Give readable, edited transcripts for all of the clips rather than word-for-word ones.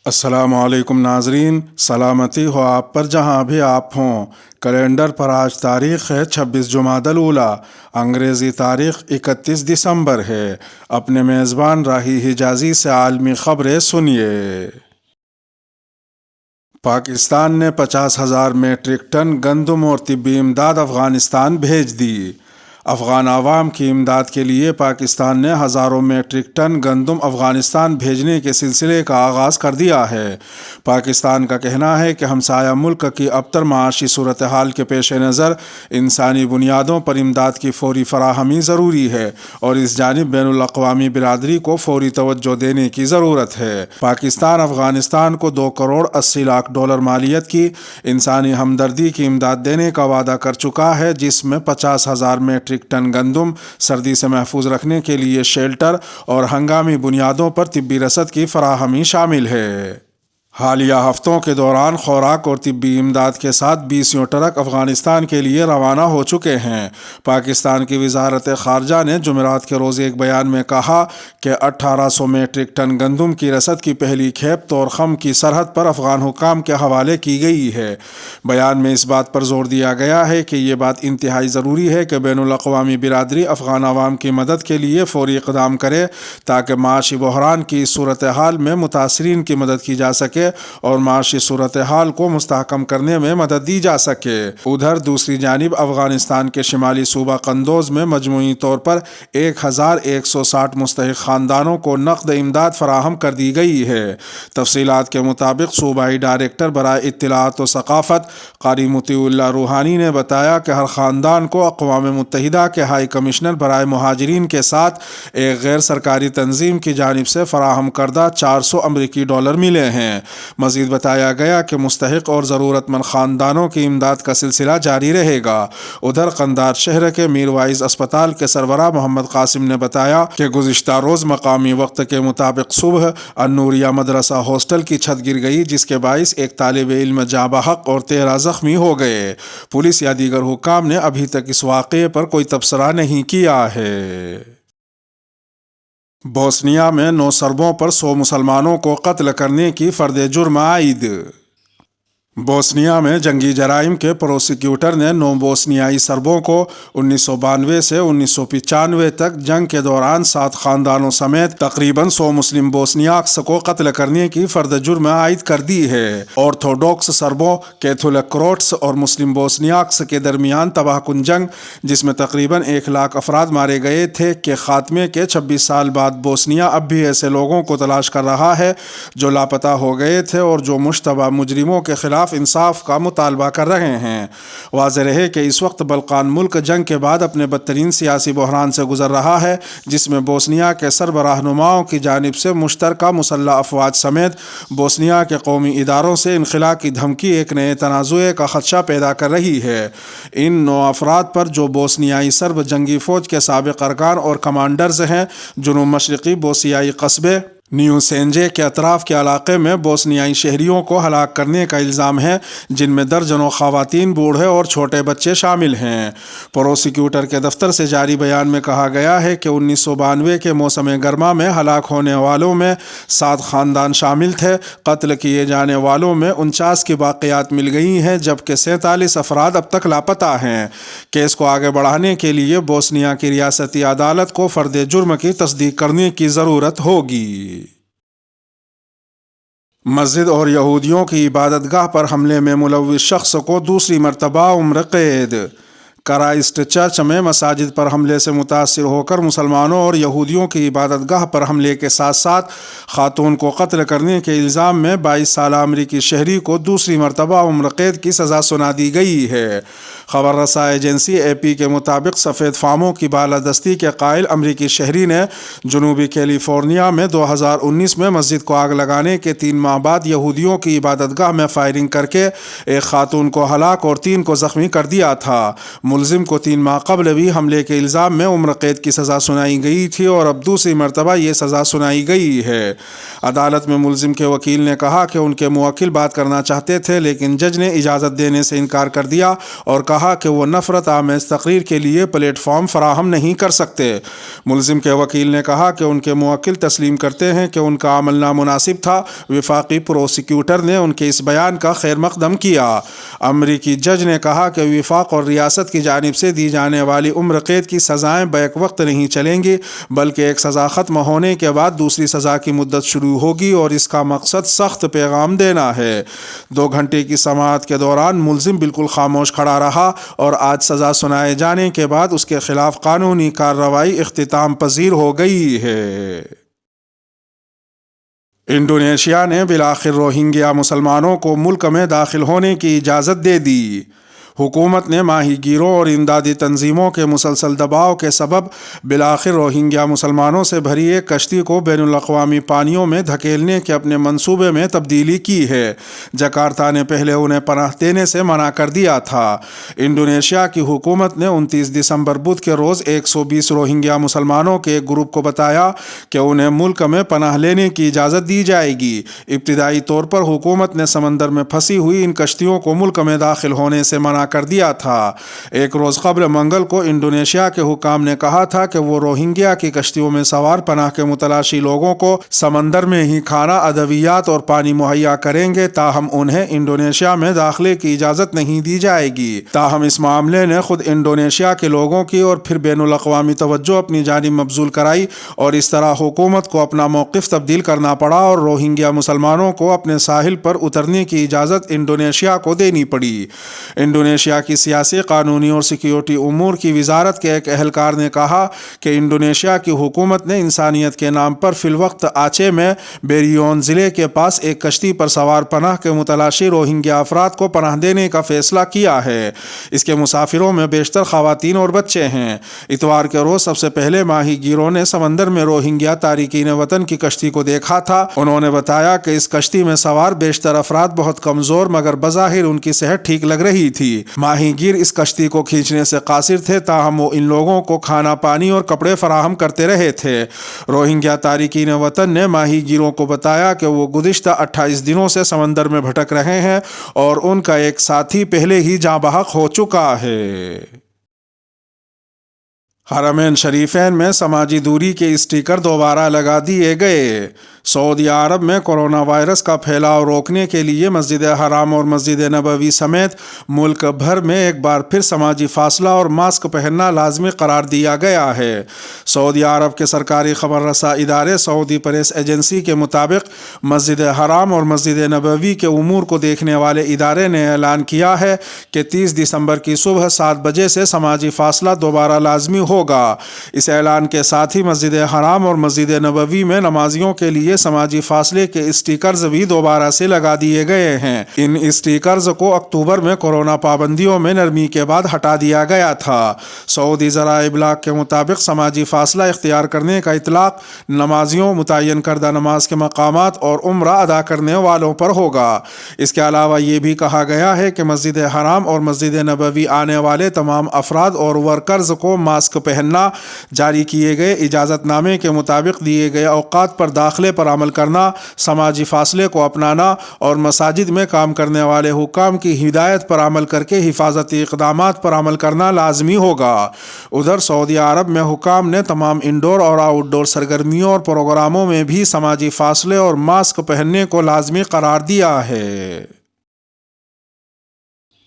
السلام علیکم ناظرین، سلامتی ہو آپ پر جہاں بھی آپ ہوں۔ کیلنڈر پر آج تاریخ ہے 26 جمادی الاولیٰ، انگریزی تاریخ 31 دسمبر ہے۔ اپنے میزبان راہی حجازی سے عالمی خبریں سنیے۔ پاکستان نے 50,000 میٹرک ٹن گندم اور طبی امداد افغانستان بھیج دی۔ افغان عوام کی امداد کے لیے پاکستان نے ہزاروں میٹرک ٹن گندم افغانستان بھیجنے کے سلسلے کا آغاز کر دیا ہے۔ پاکستان کا کہنا ہے کہ ہمسایہ ملک کی ابتر معاشی صورتحال کے پیش نظر انسانی بنیادوں پر امداد کی فوری فراہمی ضروری ہے اور اس جانب بین الاقوامی برادری کو فوری توجہ دینے کی ضرورت ہے۔ پاکستان افغانستان کو $2 کروڑ 80 لاکھ مالیت کی انسانی ہمدردی کی امداد دینے کا وعدہ کر چکا ہے، جس میں 50,000 میٹرک ٹن گندم، سردی سے محفوظ رکھنے کے لیے شیلٹر اور ہنگامی بنیادوں پر طبی رسد کی فراہمی شامل ہے۔ حالیہ ہفتوں کے دوران خوراک اور طبی امداد کے ساتھ 20 ٹرک افغانستان کے لیے روانہ ہو چکے ہیں۔ پاکستان کی وزارت خارجہ نے جمعرات کے روز ایک بیان میں کہا کہ 1800 میٹرک ٹن گندم کی رسد کی پہلی کھیپ طورخم کی سرحد پر افغان حکام کے حوالے کی گئی ہے۔ بیان میں اس بات پر زور دیا گیا ہے کہ یہ بات انتہائی ضروری ہے کہ بین الاقوامی برادری افغان عوام کی مدد کے لیے فوری اقدام کرے تاکہ معاشی بحران کی صورتحال میں متاثرین کی مدد کی جا سکے اور معاشی صورتحال کو مستحکم کرنے میں مدد دی جا سکے۔ ادھر دوسری جانب افغانستان کے شمالی صوبہ قندوز میں مجموعی طور پر 1160 مستحق خاندانوں کو نقد امداد فراہم کر دی گئی ہے۔ تفصیلات کے مطابق صوبائی ڈائریکٹر برائے اطلاعات و ثقافت قاری مطیع اللہ روحانی نے بتایا کہ ہر خاندان کو اقوام متحدہ کے ہائی کمشنر برائے مہاجرین کے ساتھ ایک غیر سرکاری تنظیم کی جانب سے فراہم کردہ $400 ملے ہیں۔ مزید بتایا گیا کہ مستحق اور ضرورت مند خاندانوں کی امداد کا سلسلہ جاری رہے گا۔ ادھر قندھار شہر کے میر وائز اسپتال کے سربراہ محمد قاسم نے بتایا کہ گزشتہ روز مقامی وقت کے مطابق صبح النوریہ مدرسہ ہاسٹل کی چھت گر گئی، جس کے باعث ایک طالب علم جاں بحق اور 13 زخمی ہو گئے۔ پولیس یا دیگر حکام نے ابھی تک اس واقعے پر کوئی تبصرہ نہیں کیا ہے۔ بوسنیا میں 9 سربوں پر 100 مسلمانوں کو قتل کرنے کی فرد جرم عائد۔ بوسنیا میں جنگی جرائم کے پروسیکیوٹر نے 9 بوسنیائی سربوں کو 1992 سے 1995 تک جنگ کے دوران 7 خاندانوں سمیت تقریباً 100 مسلم بوسنیاکس کو قتل کرنے کی فرد جرم عائد کر دی ہے۔ آرتھوڈوکس سربوں، کیتھولک کروٹس اور مسلم بوسنیاکس کے درمیان تباہ کن جنگ، جس میں تقریباً 1 لاکھ افراد مارے گئے تھے، کے خاتمے کے 26 سال بعد بوسنیا اب بھی ایسے لوگوں کو تلاش کر رہا ہے جو لاپتہ ہو گئے تھے اور جو مشتبہ مجرموں کے خلاف انصاف کا مطالبہ کر رہے ہیں۔ واضح رہے کہ اس وقت بلقان ملک جنگ کے بعد اپنے بدترین سیاسی بحران سے گزر رہا ہے، جس میں بوسنیا کے سربراہ نماؤں کی جانب سے مشترکہ مسلح افواج سمیت بوسنیا کے قومی اداروں سے انخلا کی دھمکی ایک نئے تنازع کا خدشہ پیدا کر رہی ہے۔ ان 9 افراد پر، جو بوسنیائی سرب جنگی فوج کے سابق ارکان اور کمانڈرز ہیں، جنوب مشرقی بوسنیائی قصبے نیو سینجے کے اطراف کے علاقے میں بوسنیائی شہریوں کو ہلاک کرنے کا الزام ہے، جن میں درجنوں خواتین، بوڑھے اور چھوٹے بچے شامل ہیں۔ پروسیکیوٹر کے دفتر سے جاری بیان میں کہا گیا ہے کہ 1992 کے موسم گرما میں ہلاک ہونے والوں میں 7 خاندان شامل تھے۔ قتل کیے جانے والوں میں 49 کی باقیات مل گئی ہیں، جبکہ 47 افراد اب تک لاپتہ ہیں۔ کیس کو آگے بڑھانے کے لیے بوسنیا کی ریاستی عدالت کو فرد جرم کی تصدیق کرنے کی ضرورت ہوگی۔ مسجد اور یہودیوں کی عبادت گاہ پر حملے میں ملوث شخص کو دوسری مرتبہ عمر قید۔ کرائسٹ چرچ میں مساجد پر حملے سے متاثر ہو کر مسلمانوں اور یہودیوں کی عبادت گاہ پر حملے کے ساتھ ساتھ خاتون کو قتل کرنے کے الزام میں 22 سالہ امریکی شہری کو دوسری مرتبہ عمر قید کی سزا سنا دی گئی ہے۔ خبر رساں ایجنسی اے پی کے مطابق سفید فاموں کی بالادستی کے قائل امریکی شہری نے جنوبی کیلیفورنیا میں 2019 میں مسجد کو آگ لگانے کے 3 ماہ بعد یہودیوں کی عبادت گاہ میں فائرنگ کر کے ایک خاتون کو ہلاک اور 3 کو زخمی کر دیا تھا۔ ملزم کو 3 ماہ قبل بھی حملے کے الزام میں عمر قید کی سزا سنائی گئی تھی اور اب دوسری مرتبہ یہ سزا سنائی گئی ہے۔ عدالت میں ملزم کے وکیل نے کہا کہ ان کے موکل بات کرنا چاہتے تھے لیکن جج نے اجازت دینے سے انکار کر دیا اور کہا کہ وہ نفرت آمیز تقریر کے لیے پلیٹ فارم فراہم نہیں کر سکتے۔ ملزم کے وکیل نے کہا کہ ان کے موکل تسلیم کرتے ہیں کہ ان کا عمل نامناسب تھا۔ وفاقی پروسیکیوٹر نے ان کے اس بیان کا خیر مقدم کیا۔ امریکی جج نے کہا کہ وفاق اور ریاست کی جانب سے دی جانے والی عمر قید کی سزائیں بیک وقت نہیں چلیں گی بلکہ ایک سزا ختم ہونے کے بعد دوسری سزا کی مدت شروع ہوگی اور اس کا مقصد سخت پیغام دینا ہے۔ 2 گھنٹے کی سماعت کے دوران ملزم بالکل خاموش کھڑا رہا اور آج سزا سنائے جانے کے بعد اس کے خلاف قانونی کارروائی اختتام پذیر ہو گئی ہے۔ انڈونیشیا نے بالآخر روہنگیا مسلمانوں کو ملک میں داخل ہونے کی اجازت دے دی۔ حکومت نے ماہی گیروں اور امدادی تنظیموں کے مسلسل دباؤ کے سبب بالآخر روہنگیا مسلمانوں سے بھری ایک کشتی کو بین الاقوامی پانیوں میں دھکیلنے کے اپنے منصوبے میں تبدیلی کی ہے۔ جکارتا نے پہلے انہیں پناہ دینے سے منع کر دیا تھا۔ انڈونیشیا کی حکومت نے 29 دسمبر بدھ کے روز 120 روہنگیا مسلمانوں کے ایک گروپ کو بتایا کہ انہیں ملک میں پناہ لینے کی اجازت دی جائے گی۔ ابتدائی طور پر حکومت نے سمندر میں پھنسی ہوئی ان کشتیوں کو ملک میں داخل ہونے سے منع کر دیا تھا۔ ایک روز قبل منگل کو انڈونیشیا کے حکام نے کہا تھا کہ وہ روہنگیا کی کشتیوں میں سوار پناہ کے متلاشی لوگوں کو سمندر میں ہی کھانا، ادویات اور پانی مہیا کریں گے، تاہم انہیں انڈونیشیا میں داخلے کی اجازت نہیں دی جائے گی۔ تاہم اس معاملے نے خود انڈونیشیا کے لوگوں کی اور پھر بین الاقوامی توجہ اپنی جانب مبذول کرائی اور اس طرح حکومت کو اپنا موقف تبدیل کرنا پڑا اور روہنگیا مسلمانوں کو اپنے ساحل پر اترنے کی اجازت انڈونیشیا کو دینی پڑی۔ انڈونیشیا کی سیاسی، قانونی اور سیکیورٹی امور کی وزارت کے ایک اہلکار نے کہا کہ انڈونیشیا کی حکومت نے انسانیت کے نام پر فی الوقت آچے میں بیریون ضلع کے پاس ایک کشتی پر سوار پناہ کے متلاشی روہنگیا افراد کو پناہ دینے کا فیصلہ کیا ہے۔ اس کے مسافروں میں بیشتر خواتین اور بچے ہیں۔ اتوار کے روز سب سے پہلے ماہی گیروں نے سمندر میں روہنگیا تارکین وطن کی کشتی کو دیکھا تھا۔ انہوں نے بتایا کہ اس کشتی میں سوار بیشتر افراد بہت کمزور مگر بظاہر ان کی صحت ٹھیک لگ رہی تھی۔ ماہی گیر اس کشتی کو کھینچنے سے قاصر تھے، تاہم وہ ان لوگوں کو کھانا، پانی اور کپڑے فراہم کرتے رہے تھے۔ روہنگیا تارکین وطن نے ماہی گیروں کو بتایا کہ وہ گزشتہ 28 دنوں سے سمندر میں بھٹک رہے ہیں اور ان کا ایک ساتھی پہلے ہی جاں بحق ہو چکا ہے۔ حرمین شریفین میں سماجی دوری کے اسٹیکر دوبارہ لگا دیے گئے۔ سعودی عرب میں کورونا وائرس کا پھیلاؤ روکنے کے لیے مسجد حرام اور مسجد نبوی سمیت ملک بھر میں ایک بار پھر سماجی فاصلہ اور ماسک پہننا لازمی قرار دیا گیا ہے۔ سعودی عرب کے سرکاری خبر رساں ادارے سعودی پریس ایجنسی کے مطابق مسجد حرام اور مسجد نبوی کے امور کو دیکھنے والے ادارے نے اعلان کیا ہے کہ 30 دسمبر کی صبح 7 بجے سے سماجی فاصلہ دوبارہ لازمی ہوگا۔ اس اعلان کے ساتھ ہی مسجد حرام اور مسجد نبوی میں نمازیوں کے لیے سماجی فاصلے کے اسٹیکرز بھی دوبارہ سے لگا دیے گئے ہیں۔ ان اسٹیکرز کو اکتوبر میں کورونا پابندیوں میں نرمی کے بعد ہٹا دیا گیا تھا۔ سعودی ذرائع ابلاغ کے مطابق سماجی فاصلہ اختیار کرنے کا اطلاق نمازیوں، متعین کردہ نماز کے مقامات اور عمرہ ادا کرنے والوں پر ہوگا۔ اس کے علاوہ یہ بھی کہا گیا ہے کہ مسجد حرام اور مسجد نبوی آنے والے تمام افراد اور ورکرز کو ماسک پہننا، جاری کیے گئے اجازت نامے کے مطابق دیے گئے اوقات پر داخلے پر عمل کرنا، سماجی فاصلے کو اپنانا اور مساجد میں کام کرنے والے حکام کی ہدایت پر عمل کر کے حفاظتی اقدامات پر عمل کرنا لازمی ہوگا۔ ادھر سعودی عرب میں حکام نے تمام انڈور اور آؤٹ ڈور سرگرمیوں اور پروگراموں میں بھی سماجی فاصلے اور ماسک پہننے کو لازمی قرار دیا ہے۔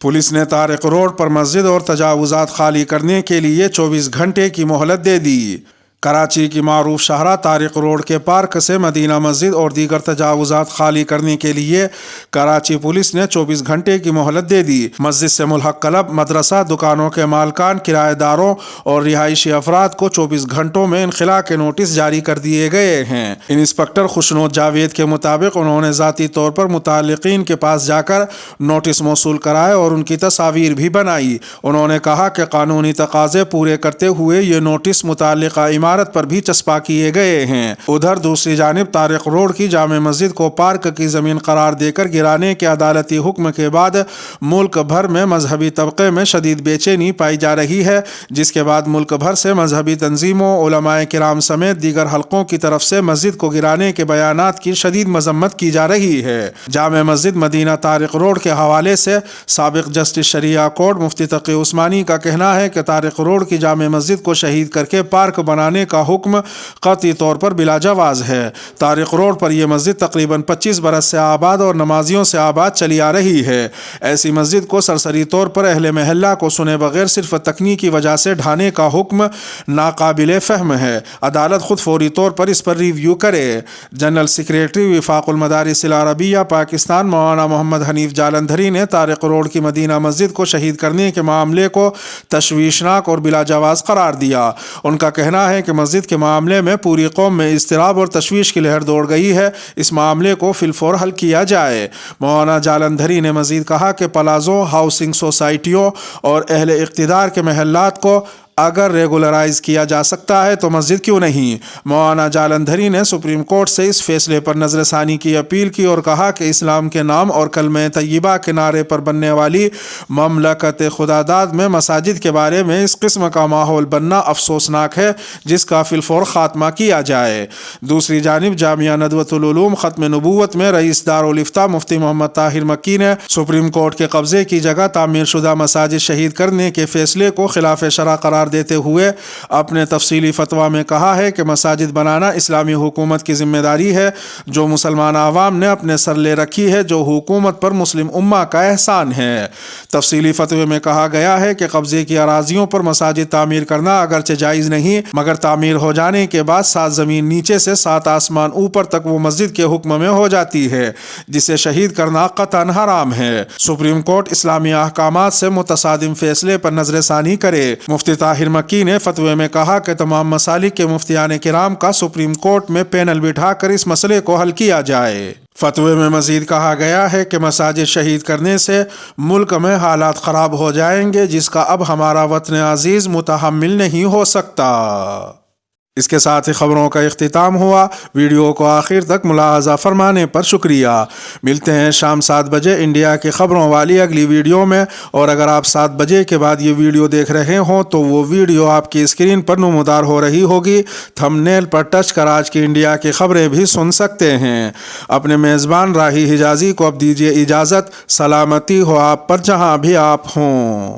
پولیس نے طارق روڈ پر مسجد اور تجاوزات خالی کرنے کے لیے 24 گھنٹے کی مہلت دے دی۔ کراچی کی معروف شاہراہ طارق روڈ کے پارک سے مدینہ مسجد اور دیگر تجاوزات خالی کرنے کے لیے کراچی پولیس نے 24 گھنٹے کی مہلت دے دی۔ مسجد سے ملحق کلب، مدرسہ، دکانوں کے مالکان، کرایہ داروں اور رہائشی افراد کو 24 گھنٹوں میں انخلاء کے نوٹس جاری کر دیے گئے ہیں۔ انسپکٹر خوشنود جاوید کے مطابق انہوں نے ذاتی طور پر متعلقین کے پاس جا کر نوٹس موصول کرائے اور ان کی تصاویر بھی بنائی۔ انہوں نے کہا کہ قانونی تقاضے پورے کرتے ہوئے یہ نوٹس متعلقہ عمارت پر بھی چسپاں کیے گئے ہیں۔ ادھر دوسری جانب طارق روڈ کی جامع مسجد کو پارک کی زمین قرار دے کر گرانے کے عدالتی حکم کے بعد ملک بھر میں مذہبی طبقے میں شدید بے چینی پائی جا رہی ہے، جس کے بعد ملک بھر سے مذہبی تنظیموں، علماء کرام سمیت دیگر حلقوں کی طرف سے مسجد کو گرانے کے بیانات کی شدید مذمت کی جا رہی ہے۔ جامع مسجد مدینہ طارق روڈ کے حوالے سے سابق جسٹس شریعہ کورٹ مفتی تقی عثمانی کا کہنا ہے کہ طارق روڈ کی جامع مسجد کو شہید کر کے پارک بنانے کا حکم قطعی طور پر بلا جواز ہے۔ طارق روڈ پر یہ مسجد تقریباً 25 برس سے آباد اور نمازیوں سے آباد چلی آ رہی ہے۔ ایسی مسجد کو سرسری طور پر اہل محلہ کو سنے بغیر صرف تکنیکی وجہ سے ڈھانے کا حکم ناقابل فہم ہے۔ عدالت خود فوری طور پر اس پر ریویو کرے۔ جنرل سیکریٹری وفاق المدارس العربیہ پاکستان مولانا محمد حنیف جالندھری نے طارق روڈ کی مدینہ مسجد کو شہید کرنے کے معاملے کو تشویشناک اور بلا جواز قرار دیا۔ ان کا کہنا ہے کہ مسجد کے معاملے میں پوری قوم میں اضطراب اور تشویش کی لہر دوڑ گئی ہے، اس معاملے کو فی الفور حل کیا جائے۔ مولانا جالندھری نے مزید کہا کہ پلازوں، ہاؤسنگ سوسائٹیوں اور اہل اقتدار کے محلات کو اگر ریگولرائز کیا جا سکتا ہے تو مسجد کیوں نہیں۔ مولانا جالندھری نے سپریم کورٹ سے اس فیصلے پر نظر ثانی کی اپیل کی اور کہا کہ اسلام کے نام اور کلمہ طیبہ کے نعرے پر بننے والی مملکت خداداد میں مساجد کے بارے میں اس قسم کا ماحول بننا افسوسناک ہے، جس کا فی الفور خاتمہ کیا جائے۔ دوسری جانب جامعہ ندوۃ العلوم ختم نبوت میں رئیس دارالافتاء مفتی محمد طاہر مکی نے سپریم کورٹ کے قبضے کی جگہ تعمیر شدہ مساجد شہید کرنے کے فیصلے کو خلاف شرع قرار دیتے ہوئے اپنے تفصیلی فتویٰ میں کہا ہے کہ مساجد بنانا اسلامی حکومت کی ذمہ داری ہے جو مسلمان عوام نے اپنے سر لے رکھی ہے، جو حکومت پر مسلم امہ کا احسان ہے۔ تفصیلی فتوے میں کہا گیا ہے کہ قبضے کی اراضیوں پر مساجد تعمیر کرنا اگرچہ جائز نہیں، مگر تعمیر ہو جانے کے بعد 7 زمین نیچے سے 7 آسمان اوپر تک وہ مسجد کے حکم میں ہو جاتی ہے، جسے شہید کرنا قطعاً حرام ہے۔ سپریم کورٹ اسلامی احکامات سے متصادم فیصلے پر نظر ثانی کرے۔ مفتی طاہر مکی نے فتوے میں کہا کہ تمام مسالک کے مفتیان کرام کا سپریم کورٹ میں پینل بٹھا کر اس مسئلے کو حل کیا جائے۔ فتوے میں مزید کہا گیا ہے کہ مساجد شہید کرنے سے ملک میں حالات خراب ہو جائیں گے، جس کا اب ہمارا وطن عزیز متحمل نہیں ہو سکتا۔ اس کے ساتھ ہی خبروں کا اختتام ہوا۔ ویڈیو کو آخر تک ملاحظہ فرمانے پر شکریہ۔ ملتے ہیں شام 7 بجے انڈیا کی خبروں والی اگلی ویڈیو میں، اور اگر آپ 7 بجے کے بعد یہ ویڈیو دیکھ رہے ہوں تو وہ ویڈیو آپ کی اسکرین پر نمودار ہو رہی ہوگی، تھم نیل پر ٹچ کر آج کی انڈیا کی خبریں بھی سن سکتے ہیں۔ اپنے میزبان راہی حجازی کو اب دیجیے اجازت۔ سلامتی ہو آپ پر جہاں بھی آپ ہوں۔